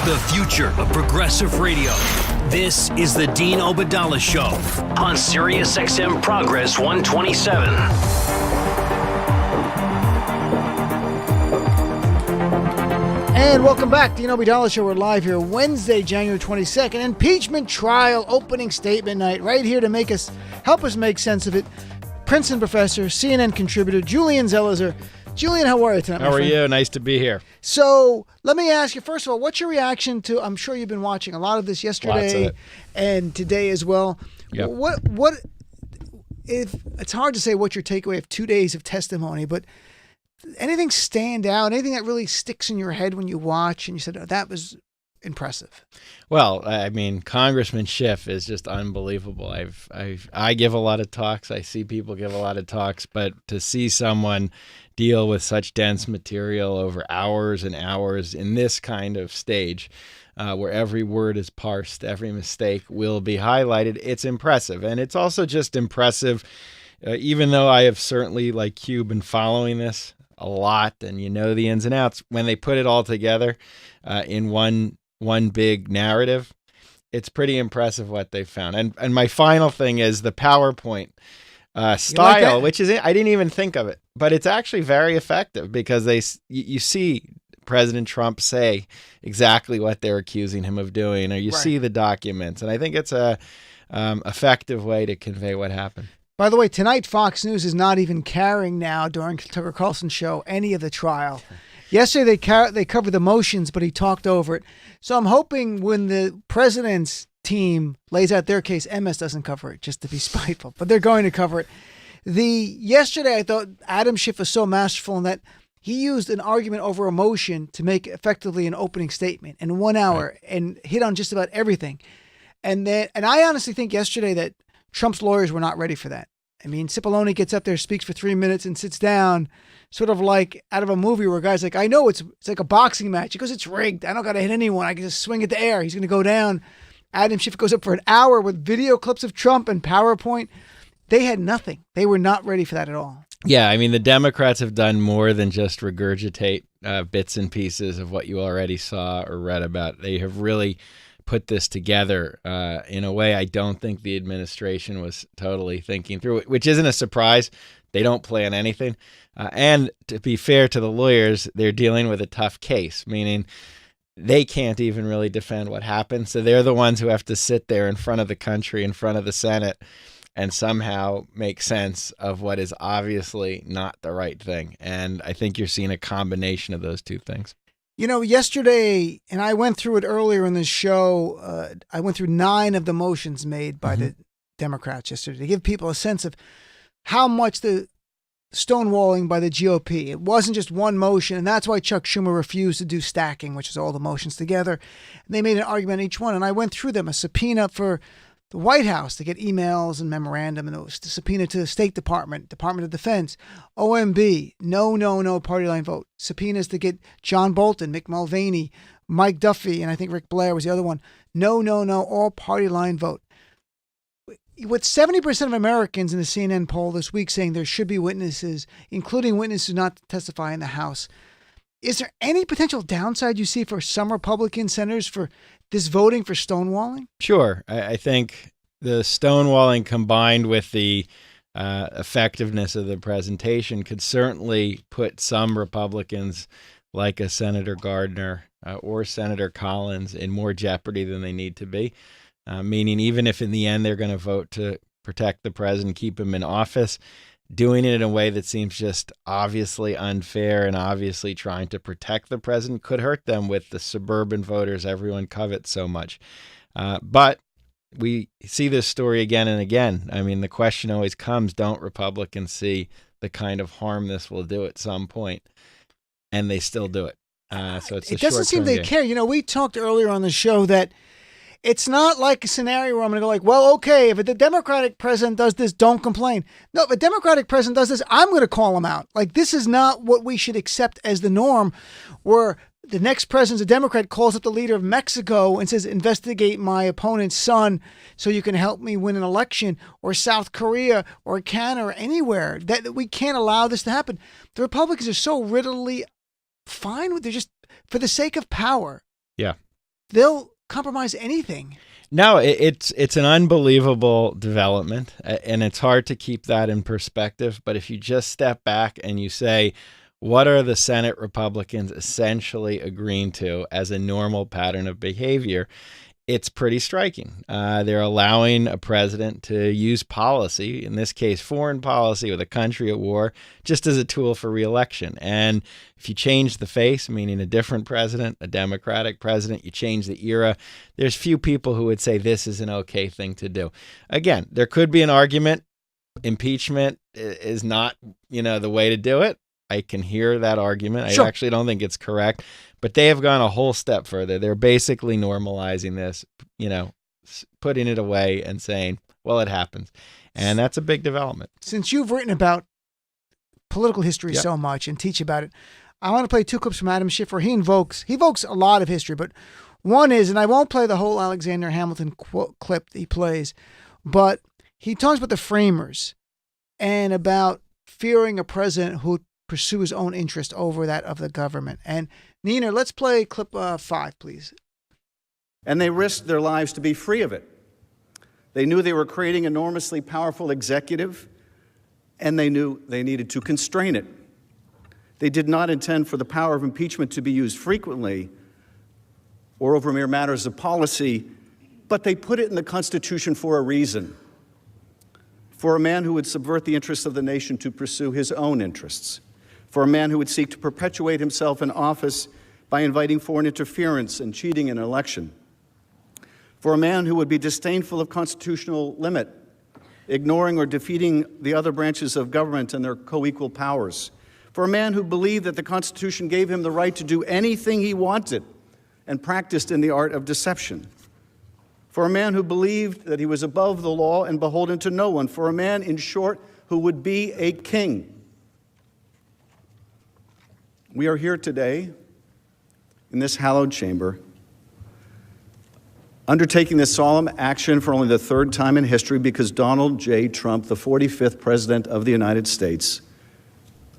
The future of progressive radio. This is the Dean Obadala Show on Sirius XM Progress 127. And welcome back. Dean Obadala Show. We're live here Wednesday, January 22nd. Impeachment trial opening statement night. Right here to help us make sense of it. Princeton professor, CNN contributor, Julian Zelizer. Julian, how are you tonight? How are you? Nice to be here. So let me ask you, first of all, what's your reaction to, I'm sure you've been watching a lot of this yesterday and today as well. Yep. What if it's hard to say what your takeaway of 2 days of testimony, but anything stand out, anything that really sticks in your head when you watch and you said, oh, that was impressive? Well, I mean, Congressman Schiff is just unbelievable. I give a lot of talks. I see people give a lot of talks, but to see someone deal with such dense material over hours and hours in this kind of stage, where every word is parsed, every mistake will be highlighted, it's impressive. And it's also just impressive, even though I have certainly, like you, been following this a lot, and you know the ins and outs, when they put it all together in one big narrative, it's pretty impressive what they found. And my final thing is the PowerPoint style, which is, I didn't even think of it, but it's actually very effective because you see President Trump say exactly what they're accusing him of doing, or you see the documents, and I think it's a effective way to convey what happened. By the way, tonight Fox News is not even carrying now during Tucker Carlson's show any of the trial. Yesterday they covered the motions, but he talked over it. So I'm hoping when the president's team lays out their case, MS doesn't cover it, just to be spiteful, but they're going to cover it. Yesterday I thought Adam Schiff was so masterful in that he used an argument over a motion to make effectively an opening statement in 1 hour and hit on just about everything. And I honestly think yesterday that Trump's lawyers were not ready for that. I mean, Cipollone gets up there, speaks for 3 minutes and sits down, sort of like out of a movie where a guy's like, I know it's like a boxing match. He goes, it's rigged. I don't got to hit anyone. I can just swing at the air. He's going to go down. Adam Schiff goes up for an hour with video clips of Trump and PowerPoint. They had nothing. They were not ready for that at all. Yeah, I mean, the Democrats have done more than just regurgitate bits and pieces of what you already saw or read about. They have really put this together in a way I don't think the administration was totally thinking through, which isn't a surprise. They don't plan anything. And to be fair to the lawyers, they're dealing with a tough case, meaning they can't even really defend what happened. So they're the ones who have to sit there in front of the country, in front of the Senate, and somehow make sense of what is obviously not the right thing. And I think you're seeing a combination of those two things. You know, yesterday, and I went through it earlier in the show, I went through 9 of the motions made by the Democrats yesterday to give people a sense of how much the stonewalling by the GOP. It wasn't just one motion, and that's why Chuck Schumer refused to do stacking, which is all the motions together. And they made an argument on each one, and I went through them. A subpoena for the White House to get emails and memorandum, and it was a subpoena to the State Department, Department of Defense, OMB, no party line vote. Subpoenas to get John Bolton, Mick Mulvaney, Mike Duffy, and I think Rick Blair was the other one. No, all party line vote. With 70% of Americans in the CNN poll this week saying there should be witnesses, including witnesses not to testify in the House, is there any potential downside you see for some Republican senators for this voting for stonewalling? Sure. I think the stonewalling combined with the effectiveness of the presentation could certainly put some Republicans like a Senator Gardner or Senator Collins in more jeopardy than they need to be. Meaning even if in the end they're going to vote to protect the president, keep him in office, doing it in a way that seems just obviously unfair and obviously trying to protect the president could hurt them with the suburban voters everyone covets so much. But we see this story again and again. I mean, the question always comes, don't Republicans see the kind of harm this will do at some point? And they still do it. So it doesn't seem they care. You know, we talked earlier on the show that it's not like a scenario where I'm going to go like, well, okay, if the Democratic president does this, don't complain. No, if a Democratic president does this, I'm going to call him out. Like, this is not what we should accept as the norm, where the next president's a Democrat, calls up the leader of Mexico and says, investigate my opponent's son so you can help me win an election, or South Korea or Canada or anywhere. That we can't allow this to happen. The Republicans are so readily fine with it, just for the sake of power. Yeah. they'll compromise anything. No, it's an unbelievable development, and it's hard to keep that in perspective. But if you just step back and you say, what are the Senate Republicans essentially agreeing to as a normal pattern of behavior? It's pretty striking. They're allowing a president to use policy, in this case, foreign policy with a country at war, just as a tool for reelection. And if you change the face, meaning a different president, a Democratic president, you change the era, there's few people who would say this is an okay thing to do. Again, there could be an argument. Impeachment is not, the way to do it. I can hear that argument. Sure. I actually don't think it's correct. But they have gone a whole step further. They're basically normalizing this, putting it away and saying, well, it happens. And that's a big development. Since you've written about political history so much and teach about it, I want to play 2 clips from Adam Schiff where he evokes a lot of history. But one is, and I won't play the whole Alexander Hamilton clip that he plays, but he talks about the framers and about fearing a president who pursue his own interest over that of the government. And Nina, let's play clip 5, please. And they risked their lives to be free of it. They knew they were creating an enormously powerful executive, and they knew they needed to constrain it. They did not intend for the power of impeachment to be used frequently or over mere matters of policy, but they put it in the Constitution for a reason. For a man who would subvert the interests of the nation to pursue his own interests. For a man who would seek to perpetuate himself in office by inviting foreign interference and cheating in an election. For a man who would be disdainful of constitutional limit, ignoring or defeating the other branches of government and their co-equal powers. For a man who believed that the Constitution gave him the right to do anything he wanted and practiced in the art of deception. For a man who believed that he was above the law and beholden to no one. For a man, in short, who would be a king. We are here today in this hallowed chamber undertaking this solemn action for only the 3rd time in history because Donald J. Trump, the 45th President of the United States,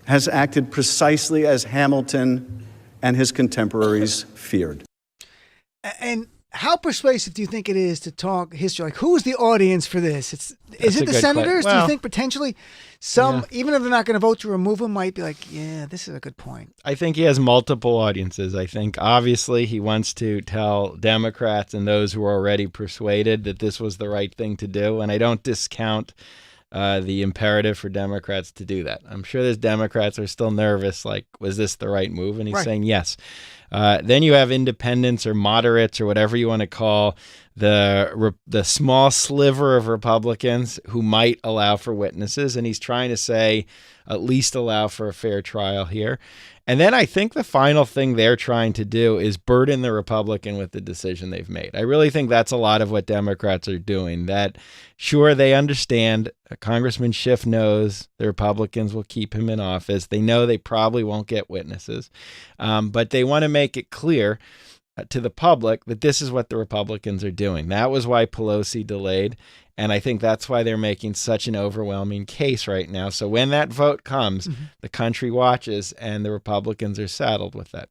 has acted precisely as Hamilton and his contemporaries feared. And how persuasive do you think it is to talk history? Like, who is the audience for this? Is it the senators? Do you think potentially some, even if they're not going to vote to remove him, might be like, yeah, this is a good point? I think he has multiple audiences. I think obviously he wants to tell Democrats and those who are already persuaded that this was the right thing to do. And I don't discount the imperative for Democrats to do that. I'm sure there's Democrats who are still nervous, like, was this the right move? And he's saying yes. Then you have independents or moderates or whatever you want to call the small sliver of Republicans who might allow for witnesses. And he's trying to say, at least allow for a fair trial here. And then I think the final thing they're trying to do is burden the Republican with the decision they've made. I really think that's a lot of what Democrats are doing. That, sure, they understand. Congressman Schiff knows the Republicans will keep him in office. They know they probably won't get witnesses. But they want to make it clear to the public that this is what the Republicans are doing. That was why Pelosi delayed. And I think that's why they're making such an overwhelming case right now. So when that vote comes, the country watches and the Republicans are saddled with that.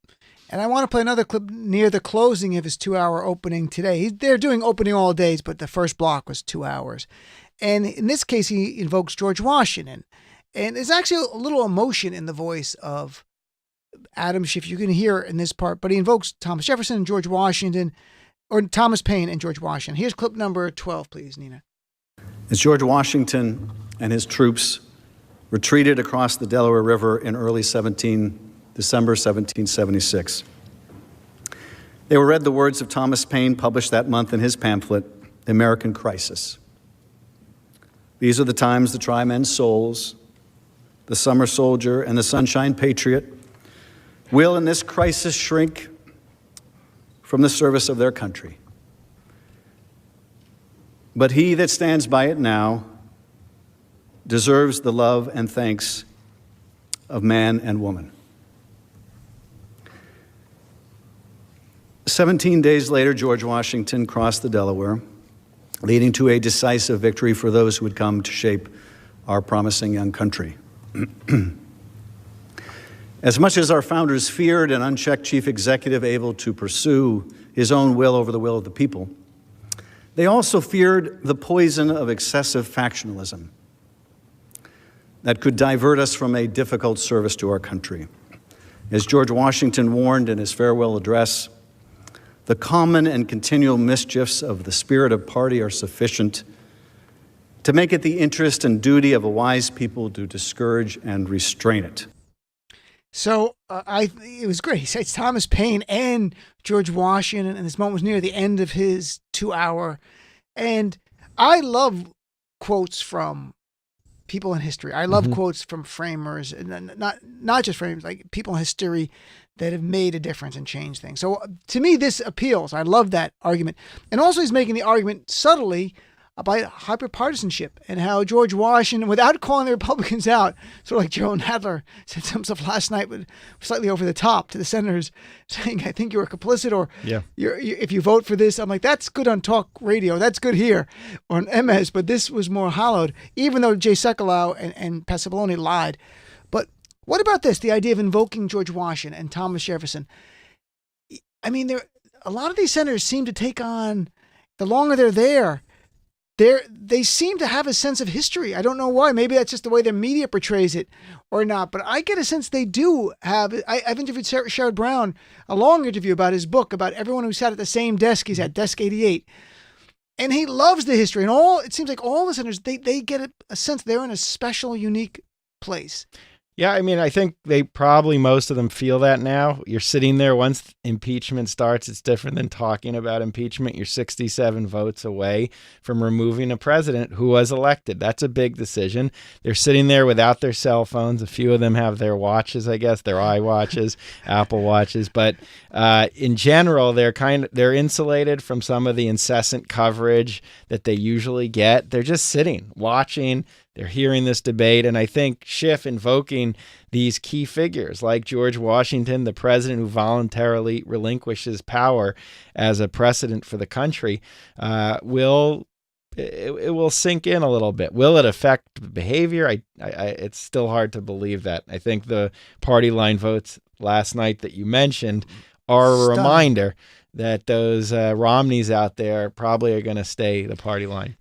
And I want to play another clip near the closing of his 2-hour opening today. They're doing opening all days, but the first block was 2 hours. And in this case, he invokes George Washington. And there's actually a little emotion in the voice of Adam Schiff. You can hear it in this part, but he invokes Thomas Jefferson and George Washington, or Thomas Paine and George Washington. Here's clip number 12, please, Nina. As George Washington and his troops retreated across the Delaware River in early December 1776, they were read the words of Thomas Paine published that month in his pamphlet, The American Crisis. These are the times to try men's souls. The summer soldier and the sunshine patriot will in this crisis shrink from the service of their country. But he that stands by it now deserves the love and thanks of man and woman. 17 days later, George Washington crossed the Delaware, leading to a decisive victory for those who would come to shape our promising young country. As much as our founders feared an unchecked chief executive able to pursue his own will over the will of the people, they also feared the poison of excessive factionalism that could divert us from a difficult service to our country. As George Washington warned in his farewell address, the common and continual mischiefs of the spirit of party are sufficient to make it the interest and duty of a wise people to discourage and restrain it. So it was great. He cites Thomas Paine and George Washington, and this moment was near the end of his 2-hour. And I love quotes from people in history. I love quotes from framers, and not just framers, like people in history that have made a difference and changed things. So to me, this appeals. I love that argument. And also he's making the argument subtly about hyperpartisanship and how George Washington, without calling the Republicans out, sort of like Joe Nadler said to himself last night, but slightly over the top to the senators, saying, I think you're complicit, or if you vote for this. I'm like, that's good on talk radio. That's good here on MS, but this was more hollowed, even though Jay Sekulow and Cipollone lied. But what about this, the idea of invoking George Washington and Thomas Jefferson? I mean, a lot of these senators seem to take on, the longer they're there, they seem to have a sense of history. I don't know why. Maybe that's just the way the media portrays it or not. But I get a sense they do have. I've interviewed Sherrod Brown, a long interview about his book, about everyone who sat at the same desk. He's at desk 88. And he loves the history. And it seems like all the senators, they get a sense they're in a special, unique place. Yeah, I mean, I think most of them feel that now. You're sitting there once impeachment starts. It's different than talking about impeachment. You're 67 votes away from removing a president who was elected. That's a big decision. They're sitting there without their cell phones. A few of them have their watches, I guess, their iWatches, Apple Watches. But in general, they're insulated from some of the incessant coverage that they usually get. They're just sitting, watching. They're hearing this debate, and I think Schiff invoking these key figures like George Washington, the president who voluntarily relinquishes power as a precedent for the country, will sink in a little bit. Will it affect behavior? It's still hard to believe that. I think the party line votes last night that you mentioned are a reminder that those Romneys out there probably are going to stay the party line.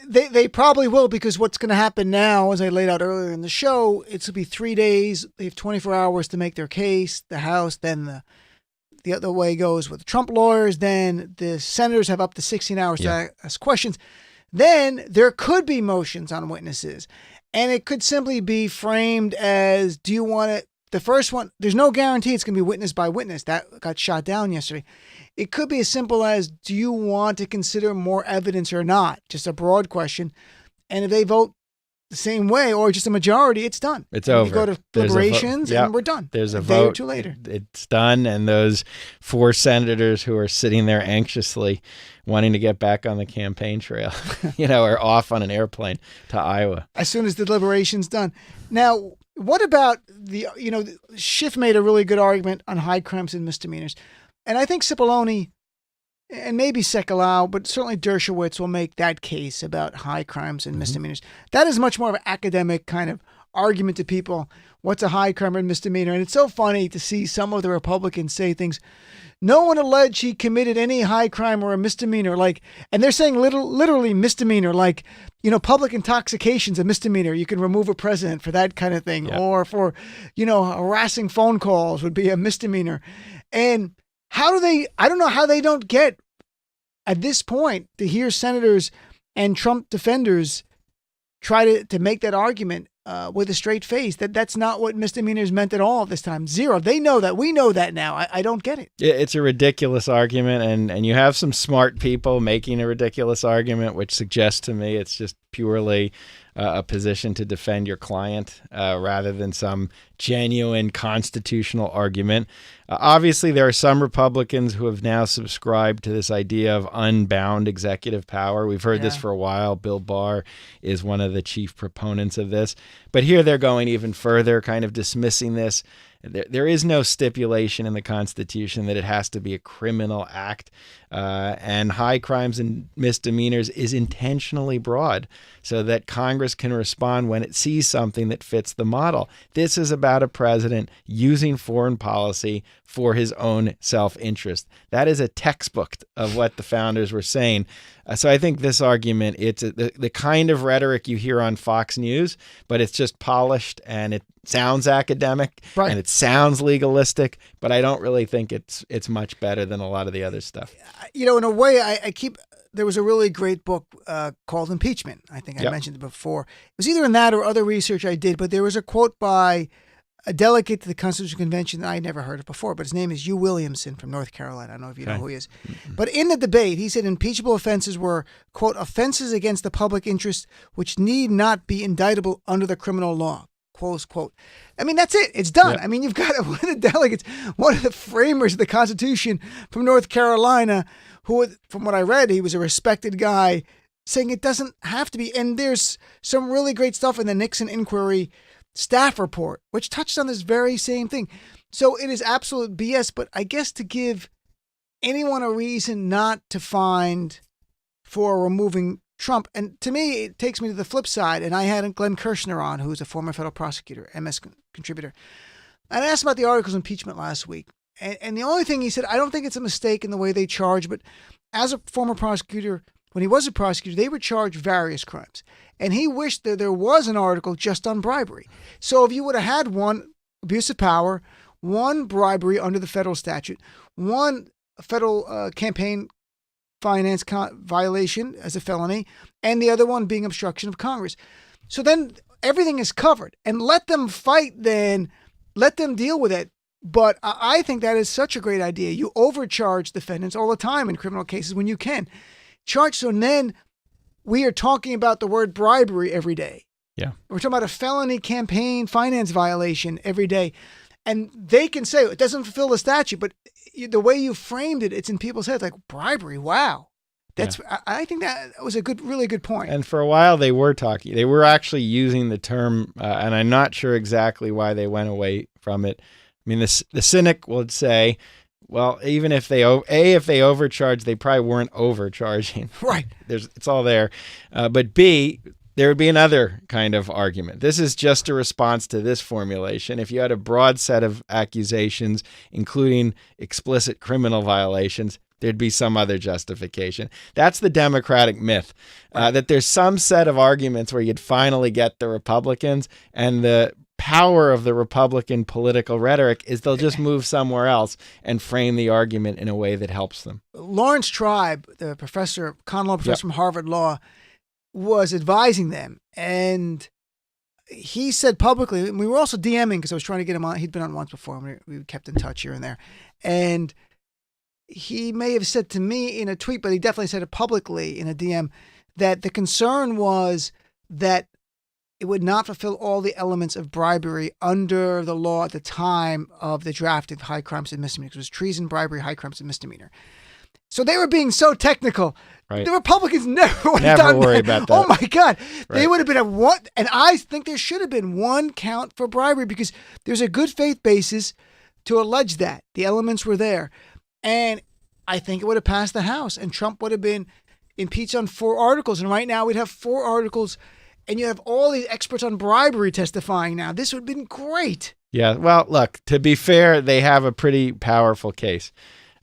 They probably will, because what's going to happen now, as I laid out earlier in the show, it's going to be 3 days. They have 24 hours to make their case. The House, then the other way goes with the Trump lawyers. Then the senators have up to 16 hours to ask questions. Then there could be motions on witnesses. And it could simply be framed as, do you want it? The first one, there's no guarantee it's going to be witness by witness. That got shot down yesterday. It could be as simple as, do you want to consider more evidence or not? Just a broad question. And if they vote the same way, or just a majority, it's done. It's over. We go to deliberations and we're done. There's a day vote or two later. It's done. And those 4 senators who are sitting there anxiously wanting to get back on the campaign trail, are off on an airplane to Iowa. As soon as the deliberation's done. Now, what about Schiff made a really good argument on high crimes and misdemeanors. And I think Cipollone and maybe Sekulow, but certainly Dershowitz will make that case about high crimes and misdemeanors. That is much more of an academic kind of argument to people. What's a high crime and misdemeanor? And it's so funny to see some of the Republicans say things. No one alleged he committed any high crime or a misdemeanor, and they're saying literally misdemeanor, public intoxication's a misdemeanor. You can remove a president for that kind of thing, or for, harassing phone calls would be a misdemeanor. And I don't know how they don't get, at this point, to hear senators and Trump defenders try to make that argument with a straight face, that's not what misdemeanors meant at all this time. Zero. They know that. We know that now. I don't get it. It's a ridiculous argument, and you have some smart people making a ridiculous argument, which suggests to me it's just purely a position to defend your client rather than some genuine constitutional argument. Obviously, there are some Republicans who have now subscribed to this idea of unbound executive power. We've heard this for a while. Bill Barr is one of the chief proponents of this. But here they're going even further, kind of dismissing this There is no stipulation in the Constitution that it has to be a criminal act, and high crimes and misdemeanors is intentionally broad so that Congress can respond when it sees something that fits the model. This is about a president using foreign policy for his own self-interest. That is a textbook of what the founders were saying. So I think this argument, it's the kind of rhetoric you hear on Fox News, but it's just polished and it sounds academic and it sounds legalistic, but I don't really think it's much better than a lot of the other stuff. In a way, there was a really great book called Impeachment. I think I mentioned it before. It was either in that or other research I did, but there was a quote by a delegate to the Constitutional Convention that I never heard of before, but his name is Hugh Williamson from North Carolina. I don't know if you know who he is. But in the debate, he said impeachable offenses were, quote, offenses against the public interest which need not be indictable under the criminal law, close quote. I mean, that's it. It's done. I mean, you've got one of the delegates, one of the framers of the Constitution from North Carolina, who, from what I read, he was a respected guy, saying it doesn't have to be. And there's some really great stuff in the Nixon inquiry staff report, which touched on this very same thing. So it is absolute BS, but I guess to give anyone a reason not to find for removing Trump, and to me, it takes me to the flip side, and I had Glenn Kirshner on, who's a former federal prosecutor, MS contributor. And I asked about the articles of impeachment last week, and the only thing he said, I don't think it's a mistake in the way they charge, but as a former prosecutor, when he was a prosecutor, they would charge various crimes. And he wished that there was an article just on bribery. So if you would have had one abuse of power, one bribery under the federal statute, one federal campaign finance violation as a felony, and the other one being obstruction of Congress. So then everything is covered. And let them fight then, let them deal with it. But I think that is such a great idea. You overcharge defendants all the time in criminal cases when you can. Charge. So then we are talking about the word bribery every day. Yeah. We're talking about a felony campaign finance violation every day. And they can say it doesn't fulfill the statute, but the way you framed it, it's in people's heads like bribery. Wow. I think that was a really good point. And for a while they were actually using the term, and I'm not sure exactly why they went away from it. I mean, the cynic would say, well, even if they overcharged, they probably weren't overcharging. Right. It's all there. But B, there would be another kind of argument. This is just a response to this formulation. If you had a broad set of accusations, including explicit criminal violations, there'd be some other justification. That's the Democratic myth, that there's some set of arguments where you'd finally get the Republicans, and the power of the Republican political rhetoric is they'll just move somewhere else and frame the argument in a way that helps them. Lawrence Tribe, the con law professor from Harvard Law, was advising them. And he said publicly, and we were also DMing because I was trying to get him on. He'd been on once before, and we kept in touch here and there. And he may have said to me in a tweet, but he definitely said it publicly in a DM, that the concern was that it would not fulfill all the elements of bribery under the law at the time of the draft of high crimes and misdemeanors. It was treason, bribery, high crimes, and misdemeanor. So they were being so technical. Right. The Republicans never would have done worry that. about that. Oh my God. Right. They would have been a one. And I think there should have been one count for bribery because there's a good faith basis to allege that. The elements were there. And I think it would have passed the House and Trump would have been impeached on 4 articles. And right now we'd have 4 articles and you have all these experts on bribery testifying now. This would have been great. Yeah. Well, look, to be fair, they have a pretty powerful case,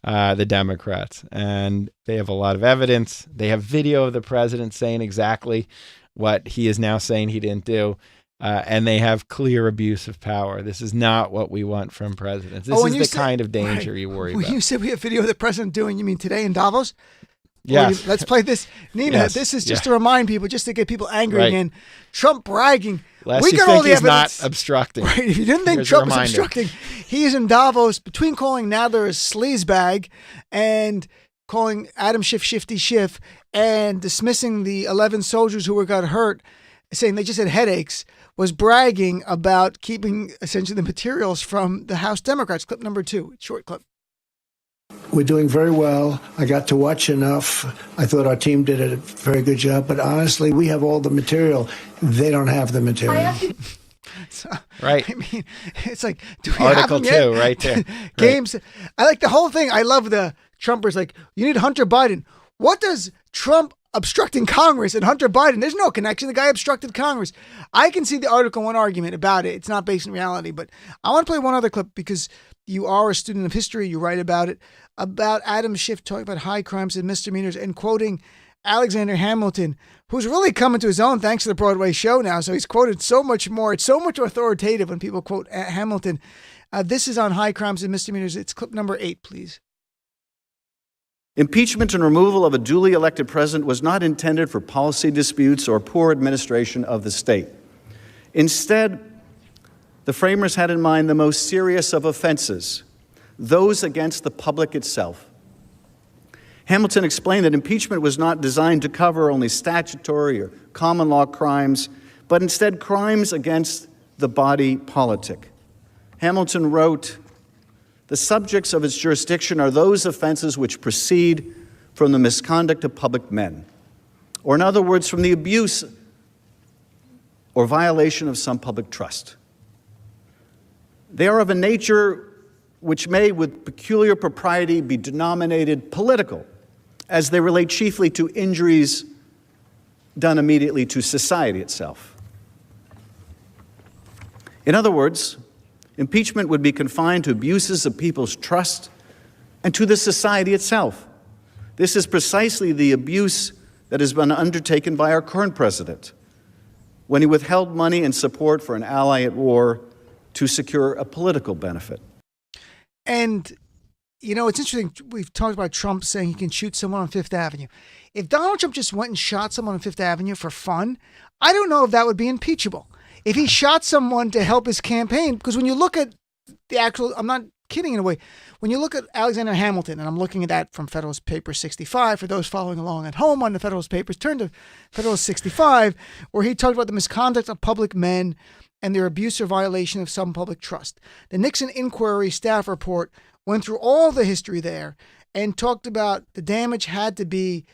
the Democrats, and they have a lot of evidence. They have video of the president saying exactly what he is now saying he didn't do. And they have clear abuse of power. This is not what we want from presidents. This is the kind of danger you worry about. When you said we have video of the president doing, you mean today in Davos? Yes. Let's play this. Nina, Yes. this is just to remind people, just to get people angry again. Trump bragging. Lest we you got think all the he's evidence. not obstructing. Right. If you didn't think Here's a Trump was reminder. obstructing, he is in Davos between calling Nadler a sleazebag and calling Adam Schiff Shifty Schiff and dismissing the 11 soldiers who got hurt, saying they just had headaches, was bragging about keeping essentially the materials from the House Democrats. Clip number 2, short clip. We're doing very well. I got to watch enough. I thought our team did a very good job. But honestly, we have all the material. They don't have the material. So, Right. I mean, it's like, do we Article have them 2, yet? right there. Games. I like the whole thing. I love the Trumpers like, you need Hunter Biden. What does Trump obstructing Congress and Hunter Biden? There's no connection. The guy obstructed Congress. I can see the Article 1 argument about it. It's not based in reality, but I want to play one other clip because you are a student of history. You write about it, about Adam Schiff talking about high crimes and misdemeanors and quoting Alexander Hamilton, who's really coming to his own thanks to the Broadway show now. So he's quoted so much more. It's so much authoritative when people quote Hamilton. This is on high crimes and misdemeanors. It's clip number 8, please. Impeachment and removal of a duly elected president was not intended for policy disputes or poor administration of the state. Instead, the framers had in mind the most serious of offenses, those against the public itself. Hamilton explained that impeachment was not designed to cover only statutory or common law crimes, but instead crimes against the body politic. Hamilton wrote, "The subjects of its jurisdiction are those offenses which proceed from the misconduct of public men, or in other words, from the abuse or violation of some public trust. They are of a nature which may, with peculiar propriety, be denominated political, as they relate chiefly to injuries done immediately to society itself." In other words, impeachment would be confined to abuses of people's trust and to the society itself. This is precisely the abuse that has been undertaken by our current president when he withheld money and support for an ally at war to secure a political benefit. And, you know, it's interesting. We've talked about Trump saying he can shoot someone on Fifth Avenue. If Donald Trump just went and shot someone on Fifth Avenue for fun, I don't know if that would be impeachable. If he shot someone to help his campaign, because when you look at the actual, I'm not kidding in a way, when you look at Alexander Hamilton, and I'm looking at that from Federalist Paper 65, for those following along at home on the Federalist Papers, turn to Federalist 65, where he talked about the misconduct of public men and their abuse or violation of some public trust. The Nixon Inquiry staff report went through all the history there and talked about the damage had to be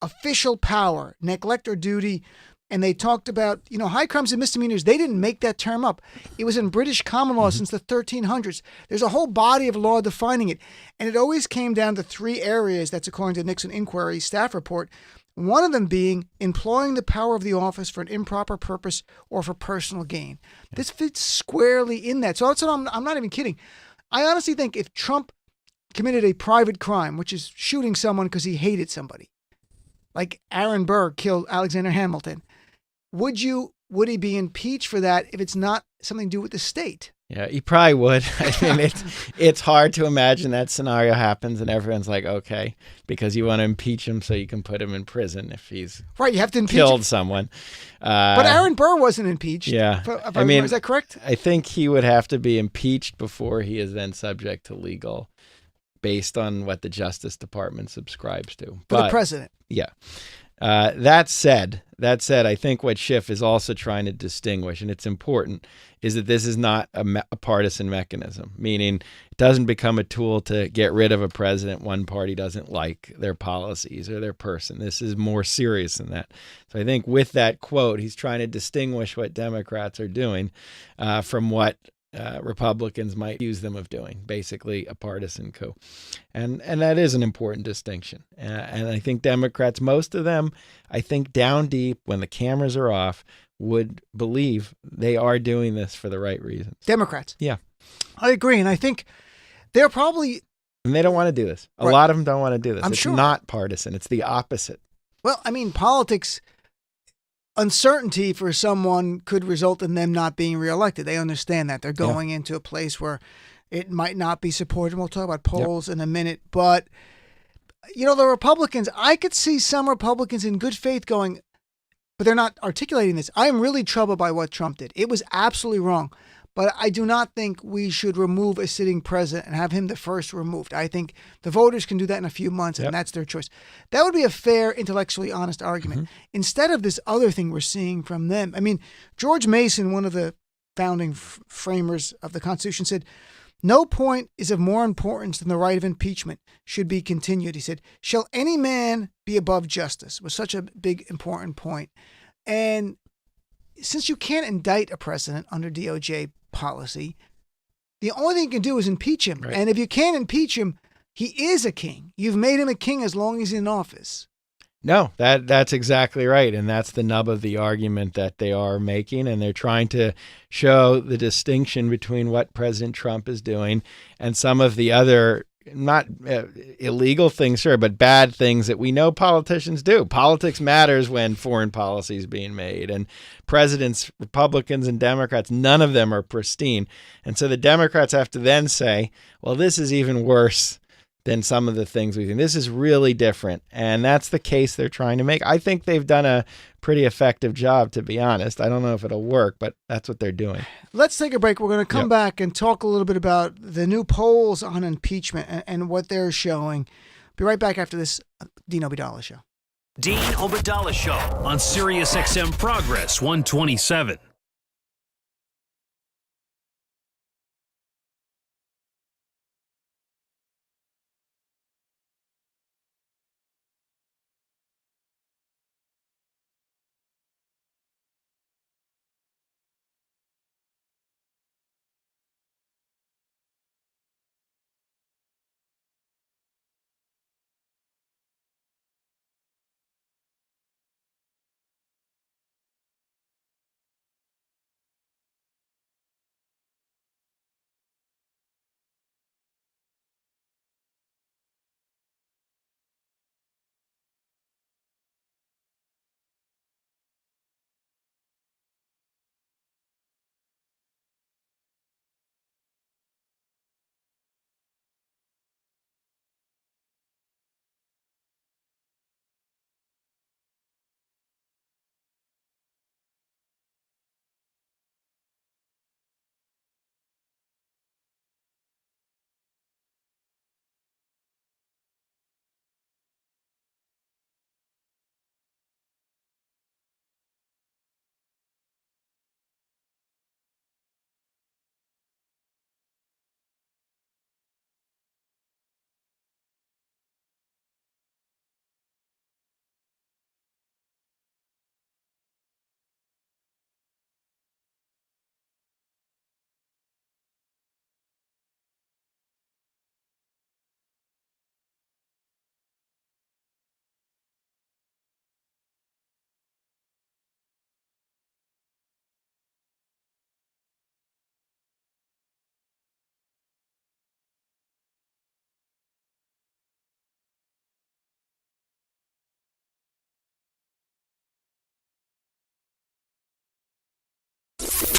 official power, neglect or duty. And they talked about, you know, high crimes and misdemeanors. They didn't make that term up. It was in British common law since the 1300s. There's a whole body of law defining it. And it always came down to 3 areas. That's according to the Nixon Inquiry staff report. One of them being employing the power of the office for an improper purpose or for personal gain. This fits squarely in that. So that's what I'm not even kidding. I honestly think if Trump committed a private crime, which is shooting someone because he hated somebody, like Aaron Burr killed Alexander Hamilton, would he be impeached for that if it's not something to do with the state? Yeah, he probably would. I mean, it's hard to imagine that scenario happens and everyone's like, okay, because you want to impeach him so you can put him in prison if he's right. You have to impeach killed someone. But Aaron Burr wasn't impeached. Yeah, I mean, is that correct? I think he would have to be impeached before he is then subject to legal, based on what the Justice Department subscribes to. For the president. Yeah. That said, I think what Schiff is also trying to distinguish, and it's important, is that this is not a partisan mechanism, meaning it doesn't become a tool to get rid of a president one party doesn't like their policies or their person. This is more serious than that. So I think with that quote, he's trying to distinguish what Democrats are doing from what Republicans might accuse them of doing, basically a partisan coup. And that is an important distinction. And I think Democrats, most of them, I think down deep when the cameras are off, would believe they are doing this for the right reasons. Democrats. Yeah. I agree. And I think they're probably... And they don't want to do this. A lot of them don't want to do this. It's sure. not partisan. It's the opposite. Well, I mean, politics... Uncertainty for someone could result in them not being reelected. They understand that. They're going into a place where it might not be supported. We'll talk about polls in a minute. But, you know, the Republicans, I could see some Republicans in good faith going, but they're not articulating this. I am really troubled by what Trump did. It was absolutely wrong. But I do not think we should remove a sitting president and have him the first removed. I think the voters can do that in a few months, and that's their choice. That would be a fair, intellectually honest argument. Instead of this other thing we're seeing from them. I mean, George Mason, one of the founding framers of the Constitution, said, "No point is of more importance than the right of impeachment should be continued." He said, "Shall any man be above justice?" was such a big, important point. And since you can't indict a president under DOJ policy, the only thing you can do is impeach him. Right. And if you can't impeach him, he is a king. You've made him a king as long as he's in office. No, that's exactly right. And that's the nub of the argument that they are making. And they're trying to show the distinction between what President Trump is doing and some of the other, not illegal things, sure, but bad things that we know politicians do. Politics matters when foreign policy is being made. And presidents, Republicans and Democrats, none of them are pristine. And so the Democrats have to then say, well, this is even worse than some of the things we think. This is really different. And that's the case they're trying to make. I think they've done a pretty effective job, to be honest. I don't know if it'll work, but that's what they're doing. Let's take a break. We're going to come back and talk a little bit about the new polls on impeachment and what they're showing. Be right back after this Dean Obeidallah Show. Dean Obeidallah Show on Sirius XM Progress 127.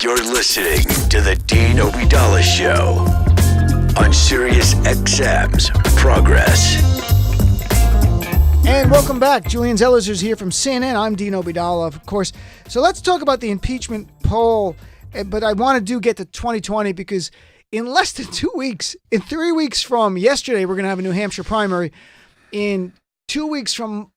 You're listening to the Dean Obeidallah Show on Sirius XM's Progress. And welcome back. Julian Zelizer is here from CNN. I'm Dean Obeidallah, of course. So let's talk about the impeachment poll. But I want to get to 2020 because in less than 2 weeks, in 3 weeks from yesterday, we're going to have a New Hampshire primary. In 2 weeks from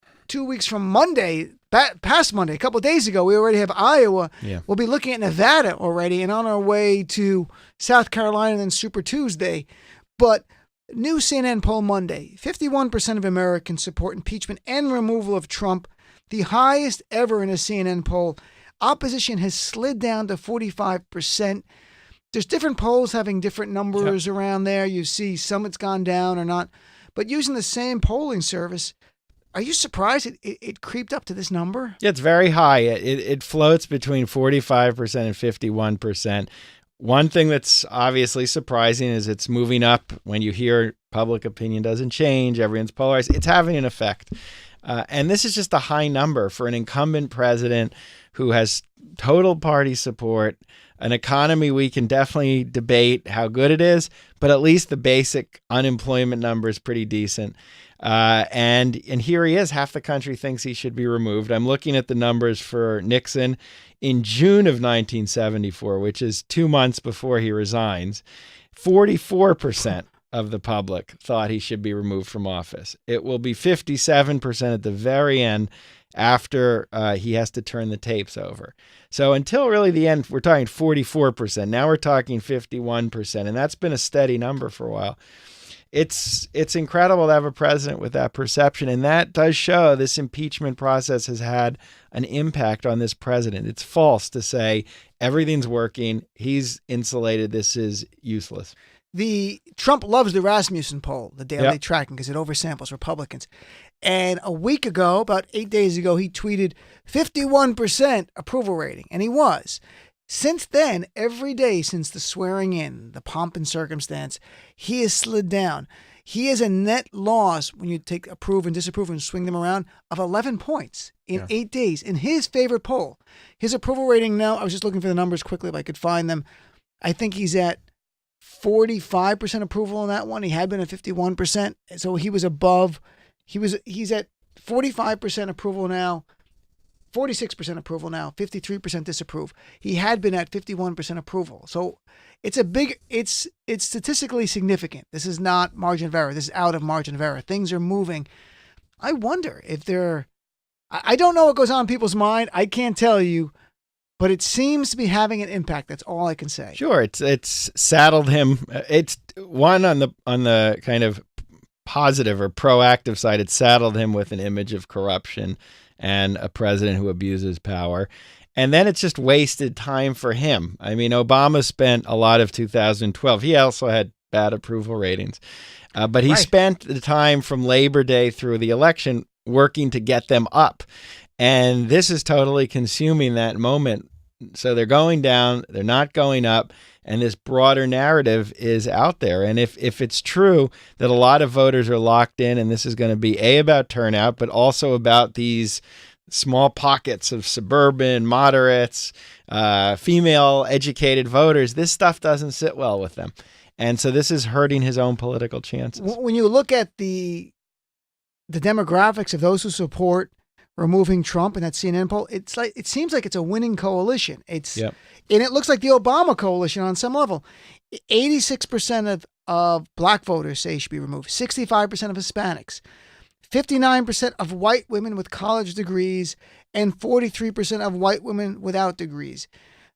Monday, past Monday, a couple of days ago, we already have Iowa. Yeah. We'll be looking at Nevada already and on our way to South Carolina and then Super Tuesday. But new CNN poll Monday, 51% of Americans support impeachment and removal of Trump, the highest ever in a CNN poll. Opposition has slid down to 45%. There's different polls having different numbers around there. You see some it's gone down or not. But using the same polling service, are you surprised it creeped up to this number? Yeah, it's very high. It floats between 45% and 51%. One thing that's obviously surprising is it's moving up when you hear public opinion doesn't change, everyone's polarized. It's having an effect. And this is just a high number for an incumbent president who has total party support, an economy we can definitely debate how good it is, but at least the basic unemployment number is pretty decent. And here he is. Half the country thinks he should be removed. I'm looking at the numbers for Nixon in June of 1974, which is 2 months before he resigns. 44% of the public thought he should be removed from office. It will be 57% at the very end after he has to turn the tapes over. So until really the end, we're talking 44%. Now we're talking 51%, and that's been a steady number for a while. it's incredible to have a president with that perception. And that does show this impeachment process has had an impact on this president. It's false to say everything's working, he's insulated, this is useless. Trump loves the Rasmussen poll, the daily tracking, because it oversamples Republicans. And a week ago, about 8 days ago, he tweeted 51% approval rating, and he was. Since then, every day since the swearing in, the pomp and circumstance, he has slid down. He has a net loss, when you take approve and disapprove and swing them around, of 11 points in 8 days. In his favorite poll, his approval rating now, I was just looking for the numbers quickly if I could find them. I think he's at 45% approval on that one. He had been at 51%. So he was above. He's at 45% approval now, 46% approval now, 53% disapprove. He had been at 51% approval. So it's statistically significant. This is not margin of error. This is out of margin of error. Things are moving. I wonder if I don't know what goes on in people's mind. I can't tell you. But it seems to be having an impact. That's all I can say. Sure, it's saddled him. It's one on the kind of positive or proactive side. It saddled him with an image of corruption and a president who abuses power. And then it's just wasted time for him. I mean, Obama spent a lot of 2012. He also had bad approval ratings, but he spent the time from Labor Day through the election working to get them up. And this is totally consuming that moment. So they're going down, they're not going up, and this broader narrative is out there. And if it's true that a lot of voters are locked in, and this is going to be about turnout, but also about these small pockets of suburban moderates, female educated voters, this stuff doesn't sit well with them. And so this is hurting his own political chances. When you look at the demographics of those who support removing Trump in that CNN poll, it seems like it's a winning coalition. And it looks like the Obama coalition on some level. 86% of black voters say he should be removed. 65% of Hispanics. 59% of white women with college degrees, and 43% of white women without degrees.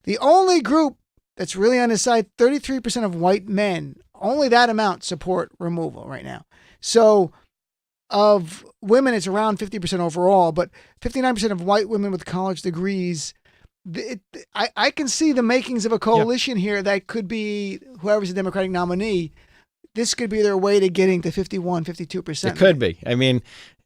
The only group that's really on his side, 33% of white men, only that amount support removal right now. So of women, it's around 50% overall, but 59% of white women with college degrees. I can see the makings of a coalition here that could be whoever's the Democratic nominee. This could be their way to getting to 51, 52%. It could be. I mean,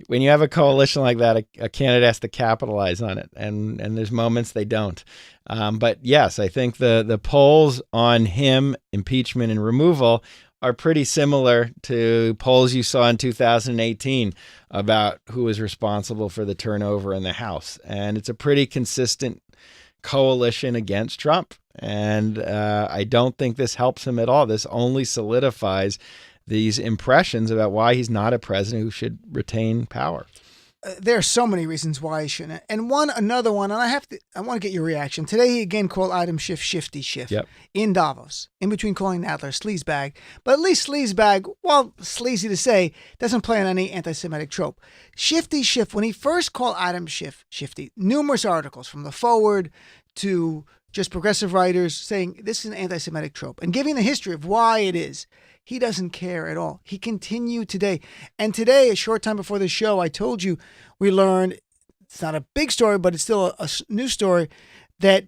when you have a coalition like that, a candidate has to capitalize on it, and there's moments they don't. But yes, I think the polls on him, impeachment and removal, are pretty similar to polls you saw in 2018 about who was responsible for the turnover in the House. And it's a pretty consistent coalition against Trump. And I don't think this helps him at all. This only solidifies these impressions about why he's not a president who should retain power. There are so many reasons why he shouldn't. And another one, and I want to get your reaction. Today he again called Adam Schiff Shifty Schiff in Davos, in between calling Nadler sleazebag. But at least sleazebag, while sleazy to say, doesn't play on any anti-Semitic trope. Shifty Schiff, when he first called Adam Schiff Shifty, numerous articles from The Forward to just progressive writers saying this is an anti-Semitic trope and giving the history of why it is. He doesn't care at all. He continued today. And today, a short time before the show, I told you we learned, it's not a big story, but it's still a news story, that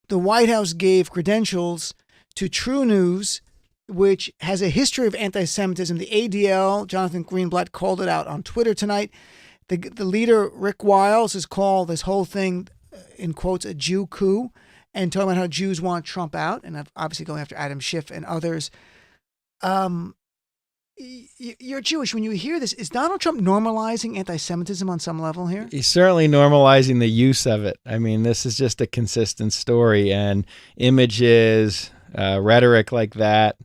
the White House gave credentials to True News, which has a history of anti-Semitism. The ADL, Jonathan Greenblatt, called it out on Twitter tonight. The leader, Rick Wiles, has called this whole thing, in quotes, a Jew coup, and talking about how Jews want Trump out, and obviously going after Adam Schiff and others. You're Jewish. When you hear this, is Donald Trump normalizing anti-Semitism on some level here? He's certainly normalizing the use of it. I mean, this is just a consistent story, and images, rhetoric like that,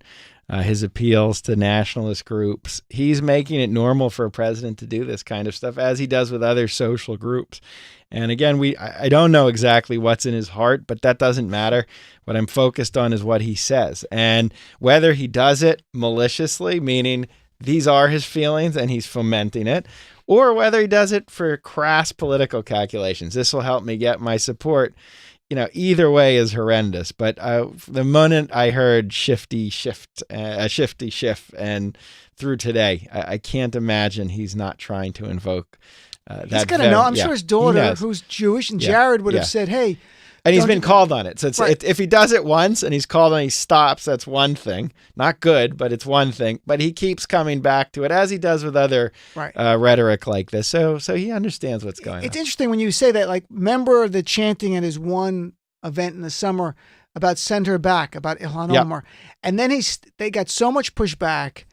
his appeals to nationalist groups. He's making it normal for a president to do this kind of stuff, as he does with other social groups. And again, I don't know exactly what's in his heart, but that doesn't matter. What I'm focused on is what he says. And whether he does it maliciously, meaning these are his feelings and he's fomenting it, or whether he does it for crass political calculations. This will help me get my support either way is horrendous. But the moment I heard shifty Schiff, and through today, I can't imagine he's not trying to invoke he's going to know. I'm sure his daughter, who's Jewish, and Jared would have said, hey. And he's been called on it. So if he does it once and he's called on, he stops, that's one thing. Not good, but it's one thing. But he keeps coming back to it, as he does with other rhetoric like this. So he understands what's going on. It's interesting when you say that, like, remember the chanting at his one event in the summer about send her back, about Ilhan Omar. And then they got so much pushback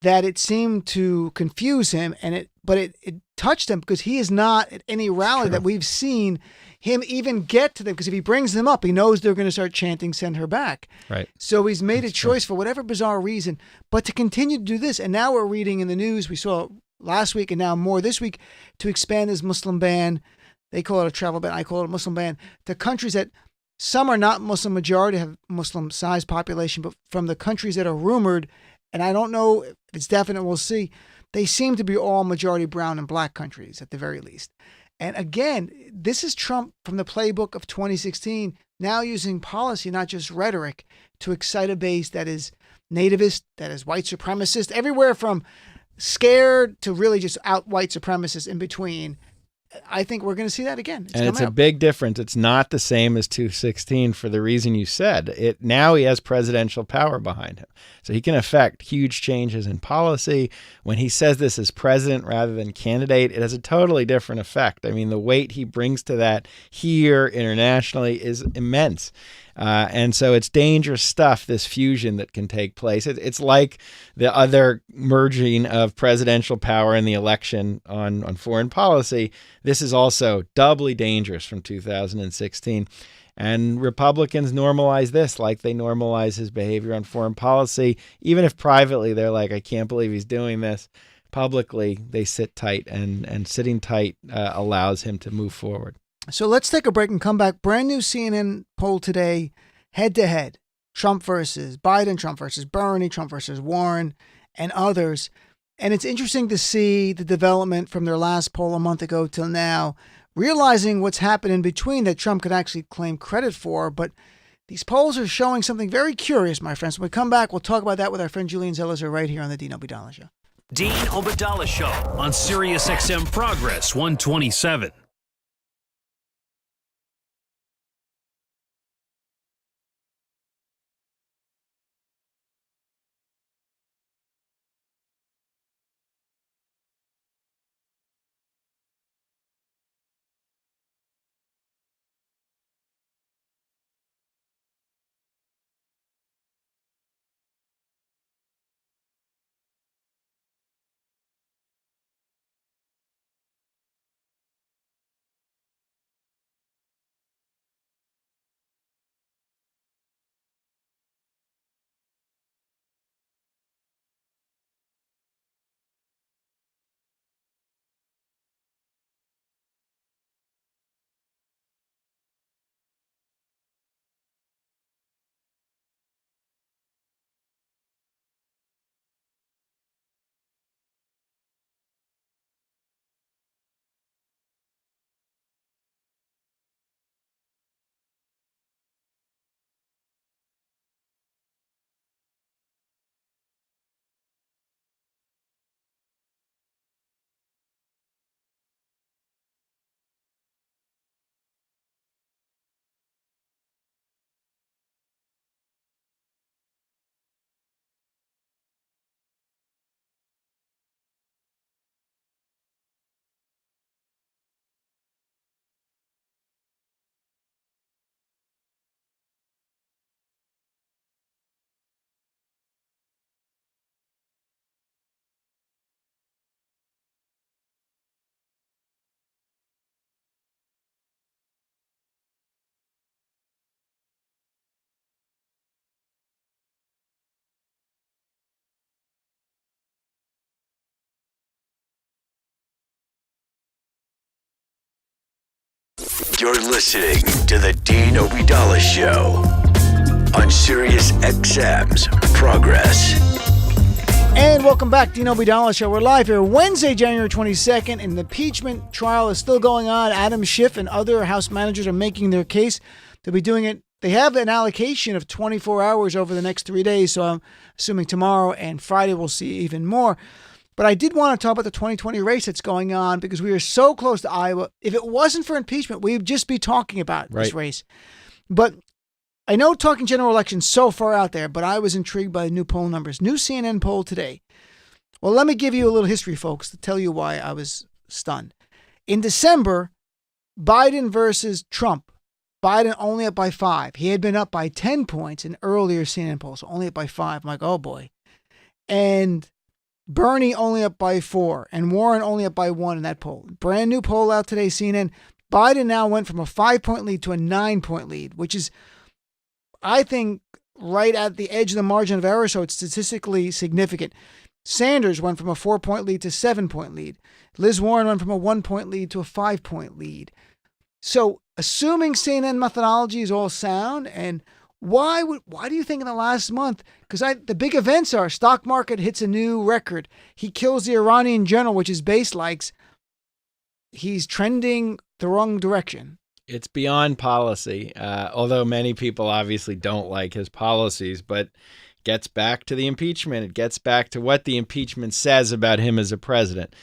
that it seemed to confuse him, but it touched him, because he is not at any rally that we've seen him even get to them, because if he brings them up, he knows they're going to start chanting send her back. Right. So he's made a choice for whatever bizarre reason, but to continue to do this. And now we're reading in the news, we saw last week and now more this week, to expand his Muslim ban. They call it a travel ban, I call it a Muslim ban, to countries that some are not Muslim majority, have Muslim size population, but from the countries that are rumored, and I don't know if it's definite, we'll see, they seem to be all majority brown and black countries at the very least. And again, this is Trump from the playbook of 2016, now using policy, not just rhetoric, to excite a base that is nativist, that is white supremacist, everywhere from scared to really just out white supremacists in between. I think we're going to see that again. It's a big difference. It's not the same as 2016 for the reason you said. Now he has presidential power behind him. So he can affect huge changes in policy. When he says this as president rather than candidate, it has a totally different effect. I mean, the weight he brings to that here internationally is immense. And so it's dangerous stuff, this fusion that can take place. It's like the other merging of presidential power in the election on foreign policy. This is also doubly dangerous from 2016. And Republicans normalize this like they normalize his behavior on foreign policy. Even if privately they're like, I can't believe he's doing this. Publicly, they sit tight, and sitting tight allows him to move forward. So let's take a break and come back. Brand new CNN poll today, head-to-head. Trump versus Biden, Trump versus Bernie, Trump versus Warren, and others. And it's interesting to see the development from their last poll a month ago till now, realizing what's happened in between that Trump could actually claim credit for. But these polls are showing something very curious, my friends. When we come back, we'll talk about that with our friend Julian Zelizer right here on the Dean Obeidallah Show. Dean Obeidallah Show on Sirius XM Progress 127. You're listening to the Dean Obeidallah Show on Sirius XM's Progress. And welcome back to the Obeidallah Show. We're live here Wednesday, January 22nd, and the impeachment trial is still going on. Adam Schiff and other House managers are making their case. They'll be doing it. They have an allocation of 24 hours over the next 3 days, so I'm assuming tomorrow and Friday we'll see even more. But I did want to talk about the 2020 race that's going on because we are so close to Iowa. If it wasn't for impeachment, we'd just be talking about this race. But I know talking general elections so far out there, but I was intrigued by the new poll numbers. New CNN poll today. Well, let me give you a little history, folks, to tell you why I was stunned. In December, Biden versus Trump. Biden only up by 5. He had been up by 10 points in earlier CNN polls, so only up by 5. I'm like, oh boy. And Bernie only up by 4, and Warren only up by 1 in that poll. Brand new poll out today, CNN. Biden now went from a 5-point lead to a 9-point lead, which is, I think, right at the edge of the margin of error, so it's statistically significant. Sanders went from a 4-point lead to 7-point lead. Liz Warren went from a 1-point lead to a 5-point lead. So, assuming CNN methodology is all sound, and why do you think in the last month? Because the big events are stock market hits a new record. He kills the Iranian general, which his base likes. He's trending the wrong direction. It's beyond policy, although many people obviously don't like his policies, but gets back to the impeachment. It gets back to what the impeachment says about him as a president.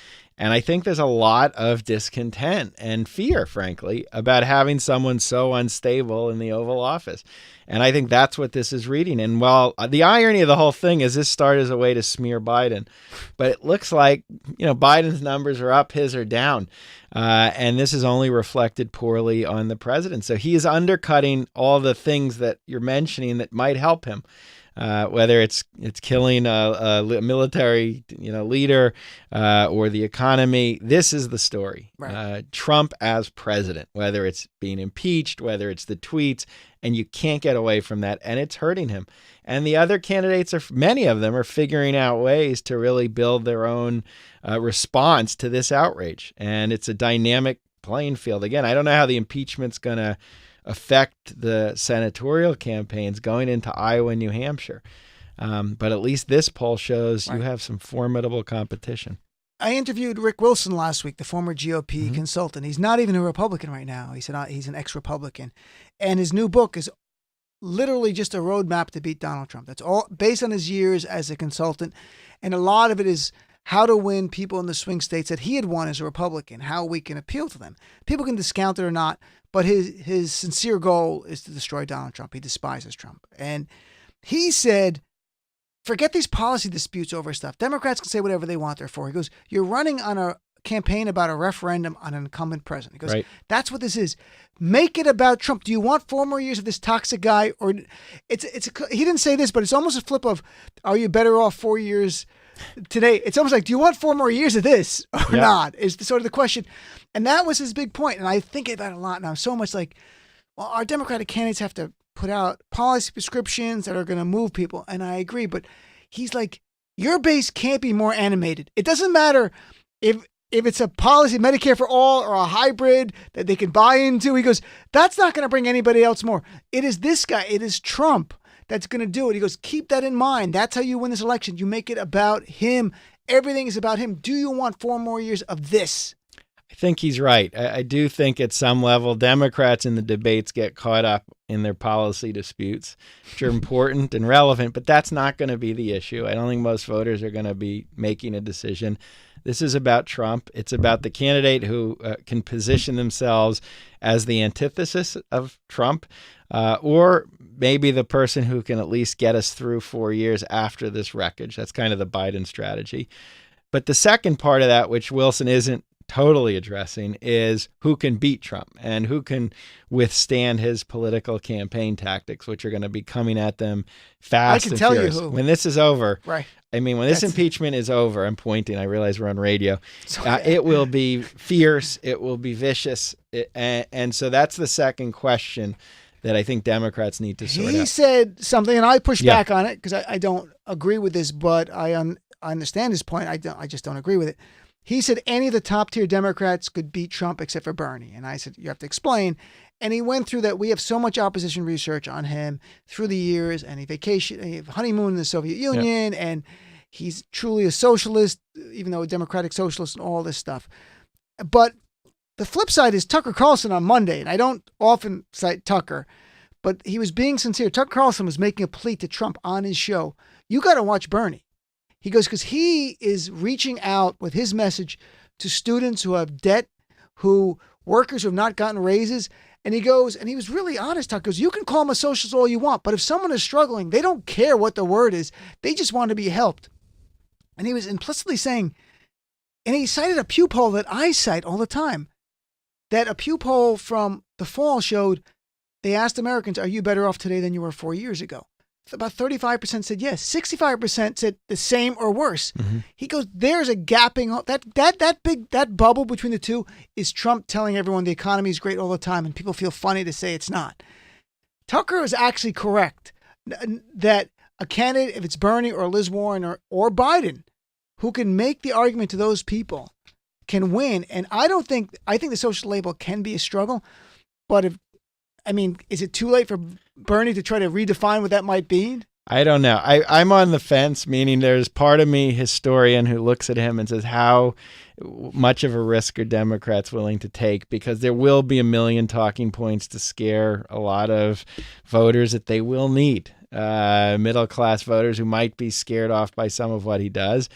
And I think there's a lot of discontent and fear, frankly, about having someone so unstable in the Oval Office. And I think that's what this is reading. And while the irony of the whole thing is this started as a way to smear Biden, but it looks like, Biden's numbers are up, his are down. And this is only reflected poorly on the president. So he is undercutting all the things that you're mentioning that might help him. Whether it's killing a military leader or the economy, this is the story. Right. Trump as president, whether it's being impeached, whether it's the tweets, and you can't get away from that, and it's hurting him. And the other candidates, many of them are figuring out ways to really build their own response to this outrage. And it's a dynamic playing field. Again, I don't know how the impeachment's going to affect the senatorial campaigns going into Iowa and New Hampshire. But at least this poll shows you have some formidable competition. I interviewed Rick Wilson last week, the former GOP consultant. He's not even a Republican right now. He's an ex-Republican. And his new book is literally just a roadmap to beat Donald Trump. That's all based on his years as a consultant. And a lot of it is how to win people in the swing states that he had won as a Republican, how we can appeal to them. People can discount it or not, but his sincere goal is to destroy Donald Trump. He despises Trump. And he said, forget these policy disputes over stuff. Democrats can say whatever they want there for. He goes, you're running on a campaign about a referendum on an incumbent president. He goes, that's what this is. Make it about Trump. Do you want 4 more years of this toxic guy? Or he didn't say this, but it's almost a flip of, are you better off 4 years today? It's almost like, do you want 4 more years of this or not? Is sort of the question. And that was his big point. And I think about it a lot now. So much like, well, our Democratic candidates have to put out policy prescriptions that are going to move people. And I agree. But he's like, your base can't be more animated. It doesn't matter if it's a policy, Medicare for all, or a hybrid that they can buy into. He goes, that's not going to bring anybody else more. It is this guy. It is Trump that's going to do it. He goes, keep that in mind. That's how you win this election. You make it about him. Everything is about him. Do you want 4 more years of this? I think he's right. I do think at some level, Democrats in the debates get caught up in their policy disputes, which are important and relevant, but that's not going to be the issue. I don't think most voters are going to be making a decision. This is about Trump. It's about the candidate who can position themselves as the antithesis of Trump, or maybe the person who can at least get us through 4 years after this wreckage. That's kind of the Biden strategy. But the second part of that, which Wilson isn't totally addressing, is who can beat Trump and who can withstand his political campaign tactics, which are going to be coming at them fast and furious. I can tell you who. When this is over, right? I mean, when this impeachment is over, I'm pointing, I realize we're on radio, it will be fierce, it will be vicious, and so that's the second question that I think Democrats need to sort out. He said something, and I pushed back on it because I don't agree with this, but I understand his point. I just don't agree with it. He said any of the top tier Democrats could beat Trump except for Bernie. And I said, you have to explain. And he went through that. We have so much opposition research on him through the years, and he honeymooned in the Soviet Union. And He's truly a socialist, even though a democratic socialist and all this stuff. But the flip side is Tucker Carlson on Monday, and I don't often cite Tucker, but he was being sincere. Tucker Carlson was making a plea to Trump on his show. You got to watch Bernie. He goes, because he is reaching out with his message to students who have debt, workers who have not gotten raises. And he goes, and he was really honest, Tucker goes, you can call them a socialist all you want, but if someone is struggling, they don't care what the word is. They just want to be helped. And he was implicitly saying, and he cited a Pew poll that I cite all the time, that a Pew poll from the fall showed they asked Americans, are you better off today than you were 4 years ago? About 35% said yes. 65% said the same or worse. Mm-hmm. He goes, there's a gapping. That bubble between the two is Trump telling everyone the economy is great all the time, and people feel funny to say it's not. Tucker is actually correct that a candidate, if it's Bernie or Liz Warren or Biden, who can make the argument to those people, can win. And I think the social label can be a struggle, but is it too late for Bernie to try to redefine what that might be? I don't know. I'm on the fence, meaning there's part of me, historian, who looks at him and says, how much of a risk are Democrats willing to take? Because there will be a million talking points to scare a lot of voters that they will need, middle-class voters who might be scared off by some of what he does.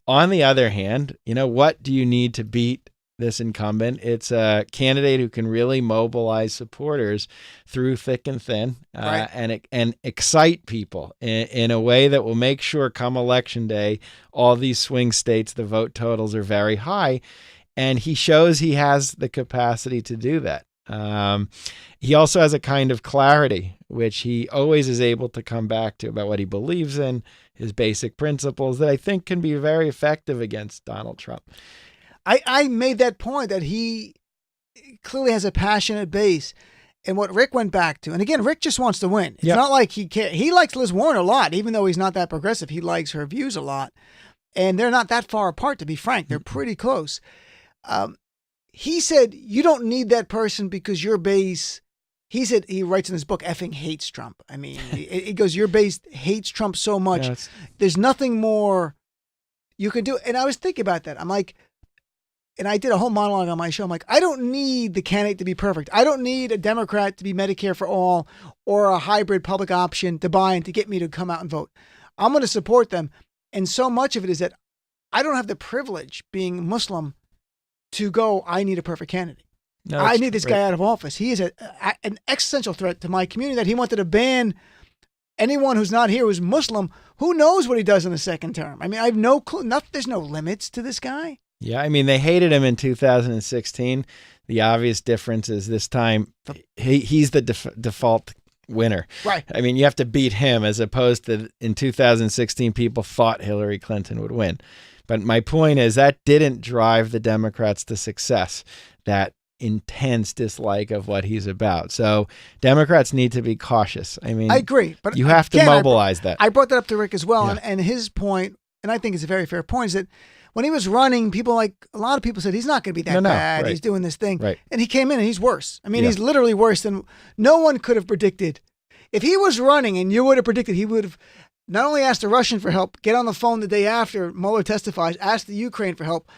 On the other hand, what do you need to beat this incumbent? It's a candidate who can really mobilize supporters through thick and thin, right, and excite people in a way that will make sure come election day, all these swing states, the vote totals are very high. And he shows he has the capacity to do that. He also has a kind of clarity, which he always is able to come back to about what he believes in, his basic principles, that I think can be very effective against Donald Trump. I made that point that he clearly has a passionate base. And what Rick went back to, and again, Rick just wants to win. It's not like he cares. He likes Liz Warren a lot, even though he's not that progressive. He likes her views a lot. And they're not that far apart, to be frank. They're pretty close. He said, you don't need that person because your base, he said, he writes in his book, effing hates Trump. I mean, he goes, your base hates Trump so much. There's nothing more you can do. And I was thinking about that. I'm like, and I did a whole monologue on my show. I'm like, I don't need the candidate to be perfect. I don't need a Democrat to be Medicare for all or a hybrid public option to buy and to get me to come out and vote. I'm going to support them. And so much of it is that I don't have the privilege, being Muslim, to go, I need a perfect candidate. No, I need this guy out of office. He is an existential threat to my community that he wanted to ban anyone who's not here who's Muslim. Who knows what he does in the second term? I mean, I have no clue. There's no limits to this guy. Yeah, I mean, they hated him in 2016. The obvious difference is this time he's the default winner. Right. I mean, you have to beat him, as opposed to in 2016, people thought Hillary Clinton would win. But my point is that didn't drive the Democrats to success, that intense dislike of what he's about. So Democrats need to be cautious. I mean, I agree, but you have to mobilize that. I brought that up to Rick as well. Yeah. And his point, and I think it's a very fair point, is that when he was running, a lot of people said he's not going to be that bad. Right. He's doing this thing. Right. And he came in and he's worse. I mean, he's literally worse than no one could have predicted. If he was running and you would have predicted, he would have not only asked the Russian for help, get on the phone the day after Mueller testifies, ask the Ukraine for help,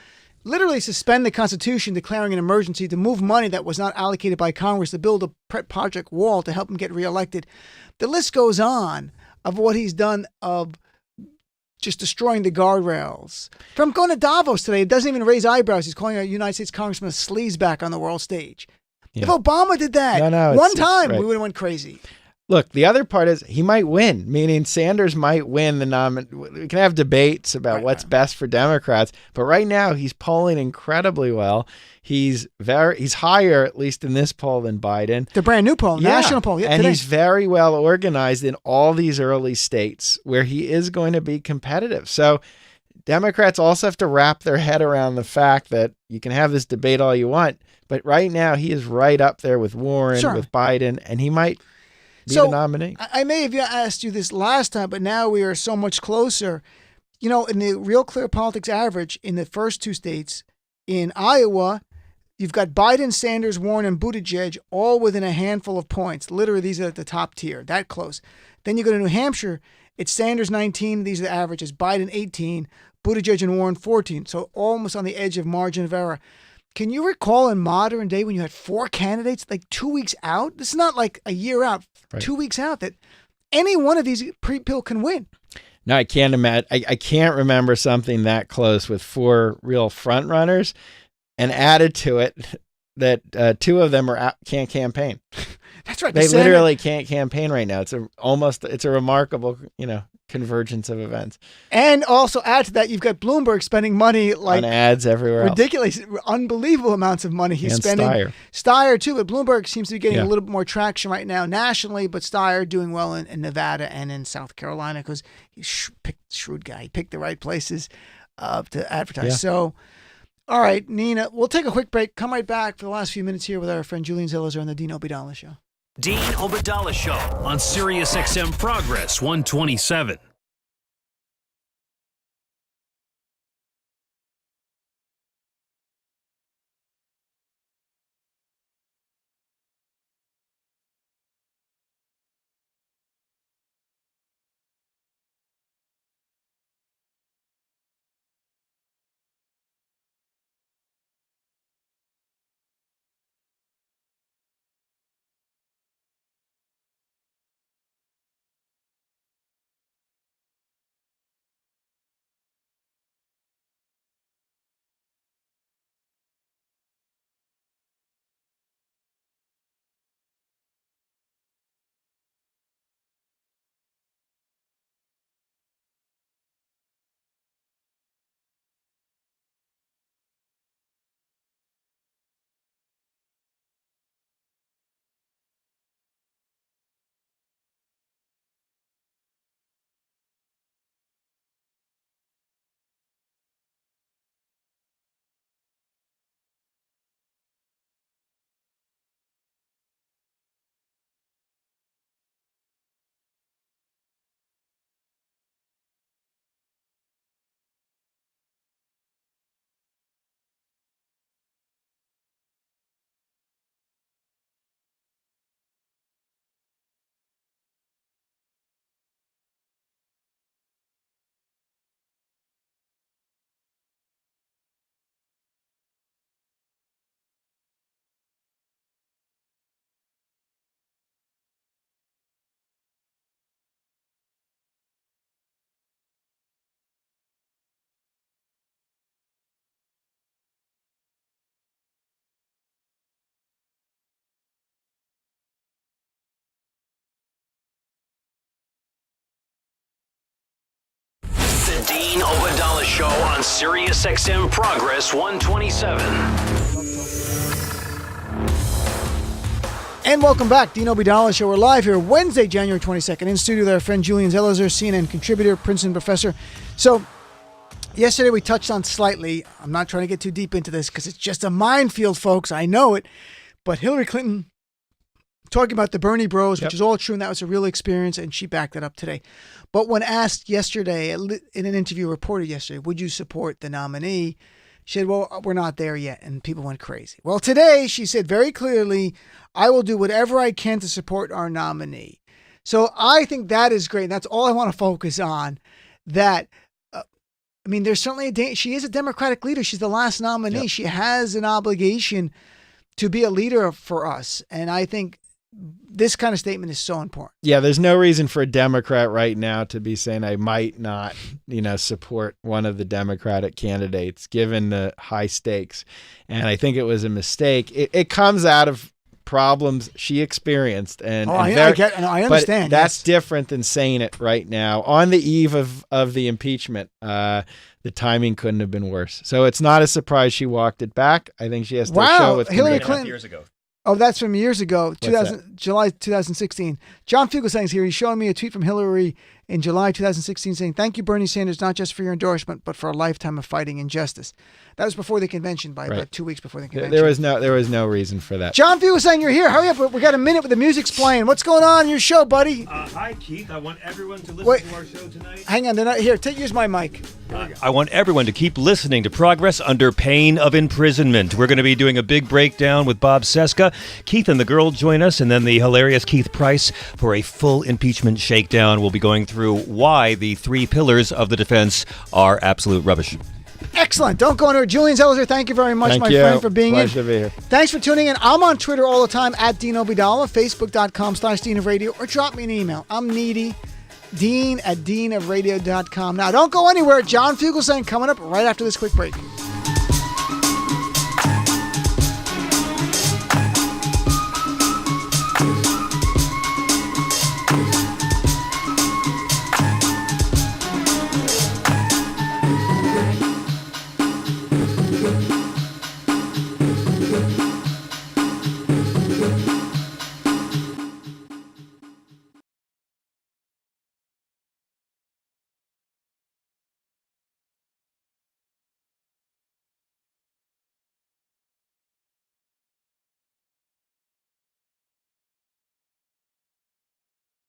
literally suspend the Constitution, declaring an emergency to move money that was not allocated by Congress to build a pet project wall to help him get reelected. The list goes on of what he's done of just destroying the guardrails. From going to Davos today, it doesn't even raise eyebrows. He's calling a United States congressman a sleazeback on the world stage. Yeah. If Obama did that one time, we would have went crazy. Look, the other part is he might win, meaning Sanders might win the nomination. We can have debates about what's best for Democrats, but right now he's polling incredibly well. He's higher, at least in this poll, than Biden. The brand new poll, national poll. And today. He's very well organized in all these early states where he is going to be competitive. So Democrats also have to wrap their head around the fact that you can have this debate all you want, but right now he is right up there with Warren, with Biden, and he might be the nominee. I may have asked you this last time, but now we are so much closer. In the Real Clear Politics average in the first two states, in Iowa, you've got Biden, Sanders, Warren, and Buttigieg all within a handful of points. Literally, these are at the top tier, that close. Then you go to New Hampshire, It's Sanders 19. These are the averages. Biden 18. Buttigieg and Warren 14. So almost on the edge of margin of error. Can you recall in modern day when you had 4 candidates like 2 weeks out? This is not like a year out, Right. 2 weeks out, that any one of these people can win. No, I can't imagine. I can't remember something that close with 4 real front runners, and added to it that 2 of them can't campaign. That's right. They literally can't campaign right now. It's a remarkable, convergence of events. And also add to that, you've got Bloomberg spending money like On ads everywhere else. ridiculous, unbelievable amounts of money he's And spending. Steyer too, but Bloomberg seems to be getting Yeah. a little bit more traction right now nationally, but Steyer doing well in Nevada and in South Carolina because he's shrewd guy. He picked the right places to advertise. Yeah. So, all right, Nina, we'll take a quick break. Come right back for the last few minutes here with our friend Julian Zelizer on the Dean Obeidallah Show. Dean Obeidallah Show on Sirius XM Progress 127. The Dean Obeidallah Show on Sirius XM Progress 127. And welcome back, Dean Obeidallah Show. We're live here Wednesday, January 22nd, in studio with our friend Julian Zelizer, CNN contributor, Princeton professor. So, yesterday we touched on slightly, I'm not trying to get too deep into this because it's just a minefield, folks, I know it, but Hillary Clinton talking about the Bernie bros, which is all true, and that was a real experience, and she backed it up today. But when asked yesterday, in an interview reported yesterday, would you support the nominee? She said, well, we're not there yet, and people went crazy. Well, today she said very clearly, I will do whatever I can to support our nominee. So I think that is great. That's all I want to focus on. That, there's certainly she is a Democratic leader. She's the last nominee. Yep. She has an obligation to be a leader for us. And I think this kind of statement is so important. Yeah, there's no reason for a Democrat right now to be saying I might not, support one of the Democratic candidates given the high stakes. And I think it was a mistake. It comes out of problems she experienced. I understand. But that's different than saying it right now on the eve of the impeachment. The timing couldn't have been worse. So it's not a surprise she walked it back. I think she has to show with Hillary Clinton years ago. Oh, that's from years ago, July 2016. John Fugelsang's here. He's showing me a tweet from Hillary in July 2016 saying, thank you, Bernie Sanders, not just for your endorsement, but for a lifetime of fighting injustice. That was before the convention, about 2 weeks before the convention. There was no reason for that. John Fugelsang, you're here. Hurry up. We got a minute with the music's playing. What's going on in your show, buddy? Hi, Keith. I want everyone to listen to our show tonight. Hang on. They're not here. Use my mic. I want everyone to keep listening to Progress under pain of imprisonment. We're going to be doing a big breakdown with Bob Seska. Keith and the girl join us, and then the hilarious Keith Price for a full impeachment shakedown. We'll be going through through why the 3 pillars of the defense are absolute rubbish. Excellent. Don't go anywhere. Julian Zelizer, thank you very much, my friend, for being Pleasure in. to be here. Thanks for tuning in. I'm on Twitter all the time, at Dean Obidala, Facebook.com/Dean of Radio, or drop me an email. I'm needy. Dean@deanofradio.com. Now, don't go anywhere. John Fugelsang coming up right after this quick break.